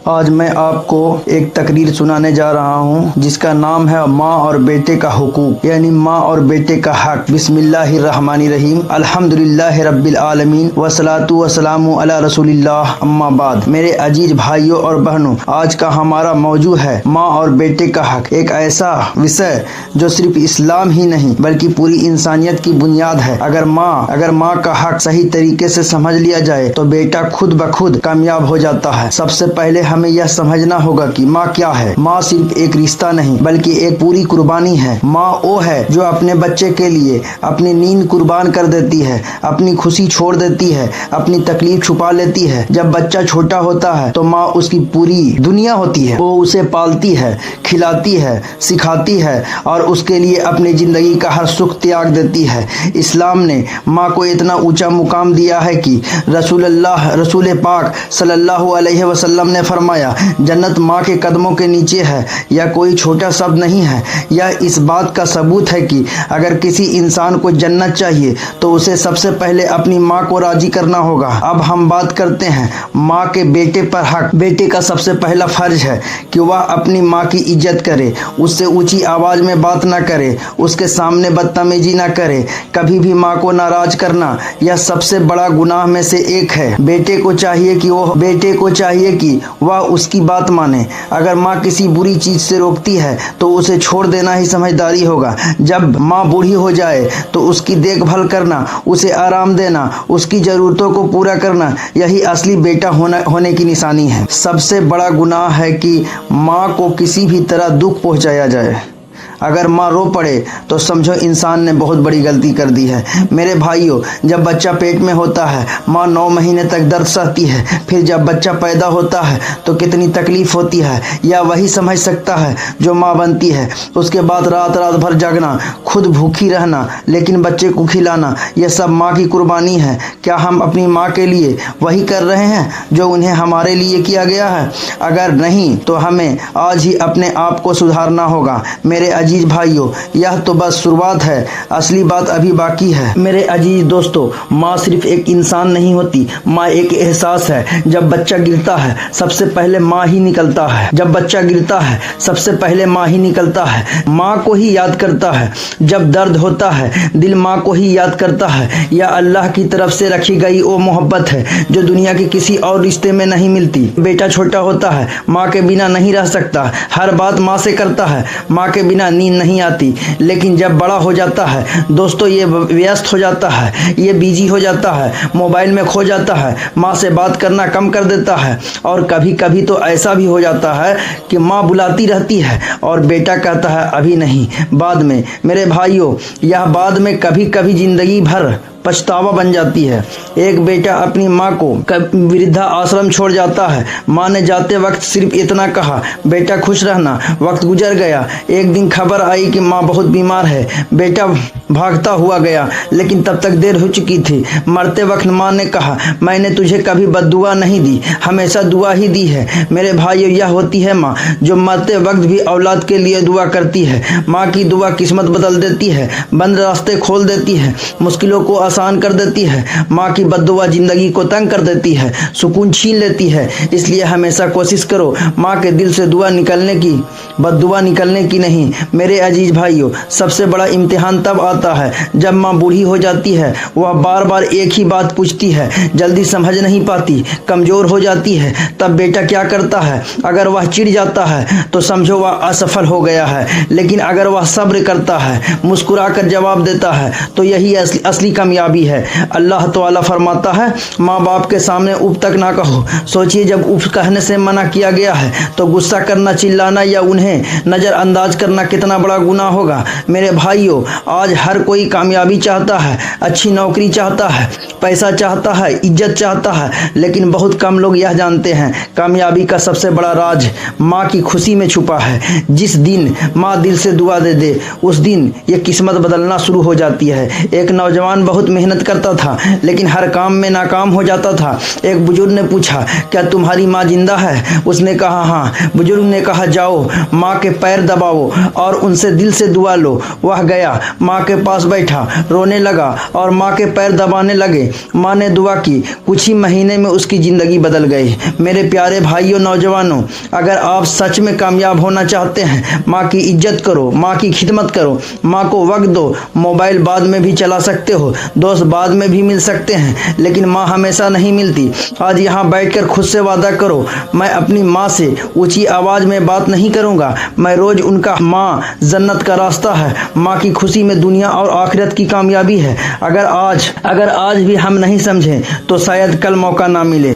आज मैं आपको एक तकरीर सुनाने जा रहा हूँ जिसका नाम है माँ और बेटे का हुकूक, यानी माँ और बेटे का हक। बिस्मिल्लाहिर्रहमानिर्रहीम, अल्हम्दुलिल्लाहि रब्बिल आलमीन, वस्सलातु वस्सलामु अला रसूलिल्लाह, अम्मा बाद। मेरे अजीज भाइयों और बहनों, आज का हमारा मौजू है माँ और बेटे का हक। एक ऐसा विषय जो सिर्फ इस्लाम ही नहीं बल्कि पूरी इंसानियत की बुनियाद है। अगर माँ का हक सही तरीके से समझ लिया जाए तो बेटा खुद ब खुद कामयाब हो जाता है। सबसे पहले हमें यह समझना होगा कि माँ क्या है। माँ सिर्फ एक रिश्ता नहीं बल्कि एक पूरी कुर्बानी है। माँ वो है जो अपने बच्चे के लिए अपनी नींद कुर्बान कर देती है, अपनी खुशी छोड़ देती है, अपनी तकलीफ छुपा लेती है। जब बच्चा छोटा होता है तो माँ उसकी पूरी दुनिया होती है। वो उसे पालती है, खिलाती है, सिखाती है और उसके लिए अपनी जिंदगी का हर सुख त्याग देती है। इस्लाम ने माँ को इतना ऊंचा मुकाम दिया है कि रसूल पाक सल्लल्लाहु अलैहि वसल्लम ने फरमाया, जन्नत माँ के कदमों के नीचे है। यह कोई छोटा शब्द नहीं है, यह इस बात का सबूत है कि अगर किसी इंसान को जन्नत चाहिए तो उसे सबसे पहले अपनी माँ को राजी करना होगा। अब हम बात करते हैं माँ के बेटे पर हक। बेटे का सबसे पहला फर्ज है कि वह अपनी माँ की इज्जत करे, उससे ऊंची आवाज में बात ना करे, उसके सामने बदतमीजी ना करे। कभी भी माँ को नाराज करना यह सबसे बड़ा गुनाह में से एक है। बेटे को चाहिए कि वह उसकी बात माने। अगर माँ किसी बुरी चीज से रोकती है तो उसे छोड़ देना ही समझदारी होगा। जब माँ बूढ़ी हो जाए तो उसकी देखभाल करना, उसे आराम देना, उसकी जरूरतों को पूरा करना, यही असली बेटा होने की निशानी है। सबसे बड़ा गुनाह है कि माँ को किसी भी तरह दुख पहुंचाया जाए। अगर माँ रो पड़े तो समझो इंसान ने बहुत बड़ी गलती कर दी है। मेरे भाइयों, जब बच्चा पेट में होता है माँ 9 महीने तक दर्द सहती है। फिर जब बच्चा पैदा होता है तो कितनी तकलीफ होती है यह वही समझ सकता है जो माँ बनती है। उसके बाद रात भर जागना, खुद भूखी रहना, लेकिन बच्चे को खिलाना, यह सब माँ की कुर्बानी है। क्या हम अपनी माँ के लिए वही कर रहे हैं जो उन्हें हमारे लिए किया गया है? अगर नहीं तो हमें आज ही अपने आप को सुधारना होगा। मेरे अजीज भाइयों, यह तो बस शुरुआत है, असली बात अभी बाकी है। मेरे अजीज दोस्तों, माँ सिर्फ एक इंसान नहीं होती, माँ एक एहसास है। जब बच्चा गिरता है सबसे पहले माँ ही निकलता है। माँ को ही याद करता है। जब दर्द होता है दिल माँ को ही याद करता है। यह अल्लाह की तरफ से रखी गई वो मोहब्बत है जो दुनिया के किसी और रिश्ते में नहीं मिलती। बेटा छोटा होता है, माँ के बिना नहीं रह सकता, हर बात माँ से करता है, माँ के बिना नींद नहीं आती। लेकिन जब बड़ा हो जाता है दोस्तों, ये व्यस्त हो जाता है, ये बिजी हो जाता है, मोबाइल में खो जाता है, माँ से बात करना कम कर देता है। और कभी कभी तो ऐसा भी हो जाता है कि माँ बुलाती रहती है और बेटा कहता है अभी नहीं, बाद में। मेरे भाइयों, यह बाद में कभी कभी जिंदगी भर पछतावा बन जाती है। एक बेटा अपनी माँ को वृद्धा आश्रम छोड़ जाता है। माँ ने जाते वक्त सिर्फ इतना कहा, बेटा खुश रहना। वक्त गुजर गया, एक दिन खबर आई कि माँ बहुत बीमार है। बेटा भागता हुआ गया, लेकिन तब तक देर हो चुकी थी। मरते वक्त माँ ने कहा, मैंने तुझे कभी बद्दुआ नहीं दी, हमेशा दुआ ही दी है। मेरे भाइयों, यह होती है माँ जो मरते वक्त भी औलाद के लिए दुआ करती है। माँ की दुआ किस्मत बदल देती है, बंद रास्ते खोल देती है, मुश्किलों को आसान कर देती है। माँ की बद्दुआ जिंदगी को तंग कर देती है, सुकून छीन लेती है। इसलिए हमेशा कोशिश करो माँ के दिल से दुआ निकलने की, बद्दुआ निकलने की नहीं। मेरे अजीज भाइयों, सबसे बड़ा इम्तिहान तब आता है जब माँ बूढ़ी हो जाती है। वह बार बार एक ही बात पूछती है, जल्दी समझ नहीं पाती, कमजोर हो जाती है। तब बेटा क्या करता है? अगर वह चिढ़ जाता है तो समझो वह असफल हो गया है। लेकिन अगर वह सब्र करता है, मुस्कुरा कर जवाब देता है, तो यही असली कामयाबी है। अल्लाह ताला फरमाता है, माँ बाप के सामने उफ तक ना कहो। सोचिए, जब उफ कहने से मना किया गया है तो गुस्सा करना, चिल्लाना या उन्हें नज़रअंदाज करना कितना बड़ा गुनाह होगा। मेरे भाइयों, आज हर कोई कामयाबी चाहता है, अच्छी नौकरी चाहता है, पैसा चाहता है, इज्जत चाहता है, लेकिन बहुत कम लोग यह जानते हैं कामयाबी का सबसे बड़ा राज माँ की खुशी में छुपा है। जिस दिन माँ दिल से दुआ दे दे उस दिन ये किस्मत बदलना शुरू हो जाती है। एक नौजवान बहुत बहुत मेहनत करता था लेकिन हर काम में नाकाम हो जाता था। एक बुजुर्ग ने पूछा, क्या तुम्हारी माँ जिंदा है? उसने कहा हाँ। बुजुर्ग ने कहा, जाओ माँ के पैर दबाओ और उनसे दिल से दुआ लो। वह गया, माँ के पास बैठा, रोने लगा और माँ के पैर दबाने लगे। माँ ने दुआ की, कुछ ही महीने में उसकी ज़िंदगी बदल गई। मेरे प्यारे भाइयों, नौजवानों, अगर आप सच में कामयाब होना चाहते हैं, माँ की इज्जत करो, माँ की खिदमत करो, माँ को वक्त दो। मोबाइल बाद में भी चला सकते हो, दोस्त बाद में भी मिल सकते हैं, लेकिन माँ हमेशा नहीं मिलती। आज यहाँ बैठकर खुद से वादा करो, मैं अपनी माँ से ऊंची आवाज़ में बात नहीं करूँगा। मैं रोज़ उनका, माँ जन्नत का रास्ता है, माँ की खुशी में दुनिया और आखिरत की कामयाबी है। अगर आज भी हम नहीं समझें तो शायद कल मौका ना मिले।